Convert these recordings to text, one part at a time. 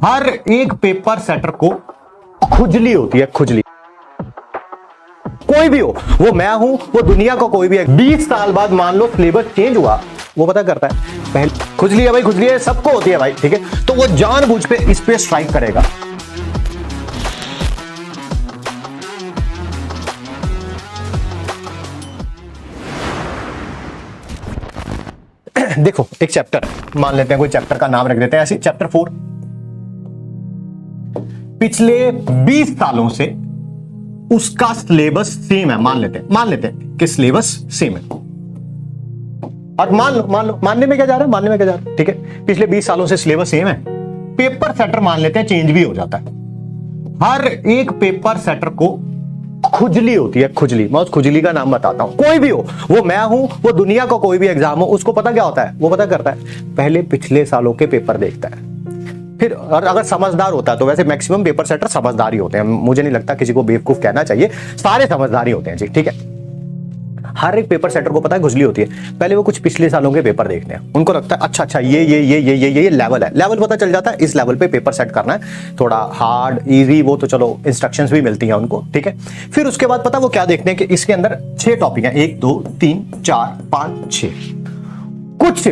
हर एक paper setter को खुजली होती है, खुजली। कोई भी हो, वो मैं हूं, वो दुनिया का कोई भी है। 20 साल बाद मान लो सिलेबस चेंज हुआ, वो पता करता है पहले खुजली है भाई, खुजली है, सबको होती है भाई, ठीक है। तो वो जानबूझ पे इस पे स्ट्राइक करेगा। देखो एक चैप्टर मान लेते हैं, कोई चैप्टर का नाम रख देते हैं ऐसे, चैप्टर 4। पिछले 20 सालों से उसका सिलेबस सेम है, मान लेते हैं कि सिलेबस सेम है। और मान लो मानने में क्या जा रहा है, ठीक है। पिछले 20 सालों से सिलेबस सेम है। पेपर सेटर मान लेते हैं चेंज भी हो जाता है। हर एक पेपर सेटर को खुजली होती है, खुजली। मैं उस खुजली का नाम बताता हूं। कोई भी हो, वो मैं हूं, वो दुनिया का कोई भी एग्जाम हो, उसको पता क्या होता है, वो पता करता है पहले पिछले सालों के पेपर देखता है, फिर और अगर समझदार होता है तो, वैसे मैक्सिमम पेपर सेटर समझदार ही होते हैं, मुझे नहीं लगता किसी को बेवकूफ कहना चाहिए, सारे समझदार ही होते हैं जी, ठीक है। हर एक पेपर सेटर को पता है खुजली होती है, पहले वो कुछ पिछले सालों के पेपर देखते हैं, उनको लगता है अच्छा ये लेवल है, लेवल पता चल जाता है, इस लेवल पे पेपर सेट करना है, थोड़ा हार्ड इजी, वो तो चलो इंस्ट्रक्शंस भी मिलती हैं उनको, ठीक है। फिर उसके बाद पता वो क्या देखते हैं कि इसके अंदर 6 टॉपिक हैं, 1 2 3 4 5 6। कुछ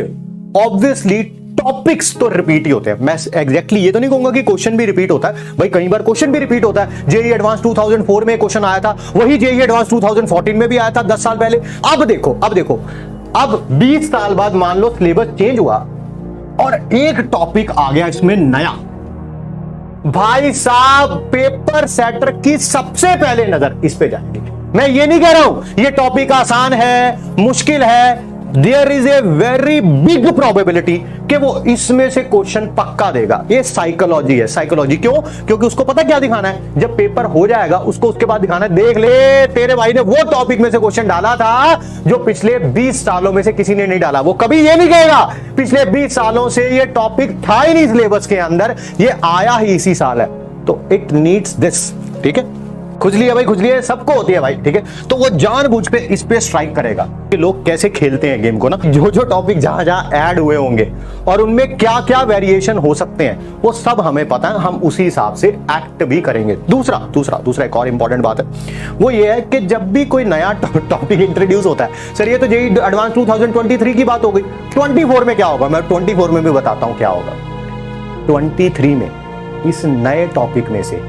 ऑब्वियसली टॉपिक्स तो रिपीट ही होते हैं। मैं एग्जैक्टली ये तो नहीं कहूंगा कि क्वेश्चन भी रिपीट होता है भाई, कई बार क्वेश्चन भी रिपीट होता है। जेईई एडवांस 2004 में क्वेश्चन आया था, वही जेईई एडवांस 2014 में भी आया था, 10 साल पहले। अब देखो अब 20 साल बाद मान लो सिलेबस चेंज हुआ और एक टॉपिक आ गया इसमें नया। भाई साहब पेपर सेटर की सबसे पहले नजर इस पे जाएगी। मैं ये नहीं कह रहा हूं ये टॉपिक आसान है, मुश्किल है, there is a very big probability कि वो इसमें से क्वेश्चन पक्का देगा। ये साइकोलॉजी है, साइकोलॉजी। क्यों? क्योंकि उसको पता क्या दिखाना है, जब पेपर हो जाएगा उसको उसके बाद दिखाना है, देख ले तेरे भाई ने वो टॉपिक में से क्वेश्चन डाला था जो पिछले 20 सालों में से किसी ने नहीं डाला। वो कभी ये नहीं कहेगा पिछले 20 सालों से ये टॉपिक था ही नहीं सिलेबस के अंदर, ये आया ही इसी साल है। तो इट नीड्स दिस, ठीक है। खुजली है भाई, खुजली है, सबको होती है भाई, ठीक है। तो वो जानबूझ पे इस पे स्ट्राइक करेगा कि लोग कैसे खेलते हैं गेम को ना, जो टॉपिक जहां जहां ऐड हुए होंगे और उनमें क्या क्या वेरिएशन हो सकते हैं वो सब हमें पता है, हम उसी हिसाब से एक्ट भी करेंगे। दूसरा एक और इंपॉर्टेंट बात है, वो ये है कि जब भी कोई नया टॉपिक इंट्रोड्यूस होता है, सर ये तो जेईई एडवांस 2023 की बात हो गई, 24 में क्या होगा, मैं 24 में भी बताता हूं क्या होगा। 23 में इस नए टॉपिक में से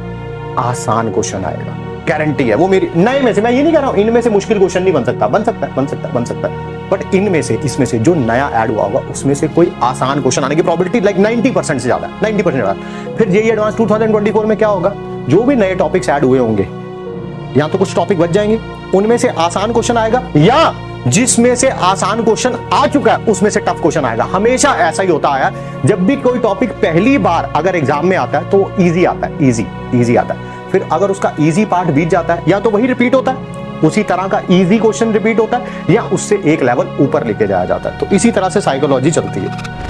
आसान क्वेश्चन आएगा, गारंटी है। वो मेरी नए में से, मैं ये नहीं कह रहा हूं इनमें से मुश्किल क्वेश्चन नहीं बन सकता, बन सकता है, बट इनमें से, इसमें से जो नया ऐड हुआ होगा उसमें से कोई आसान क्वेश्चन आने की प्रोबेबिलिटी लाइक 90% से ज्यादा, 90% ज्यादा। फिर जेईई एडवांस 2024 में क्या होगा, जो भी नए टॉपिक्स ऐड हुए होंगे, या तो कुछ टॉपिक बच जाएंगे, उनमें से आसान क्वेश्चन आएगा, या जिसमें से आसान क्वेश्चन आ चुका है उसमें से टफ क्वेश्चन आएगा। हमेशा ऐसा ही होता है, जब भी कोई टॉपिक पहली बार अगर एग्जाम में आता है तो इजी आता है, इजी आता है। फिर अगर उसका इजी पार्ट बीत जाता है, या तो वही रिपीट होता है, उसी तरह का इजी क्वेश्चन रिपीट होता है, या उससे एक लेवल ऊपर लेके जाया जाता है। तो इसी तरह से साइकोलॉजी चलती है।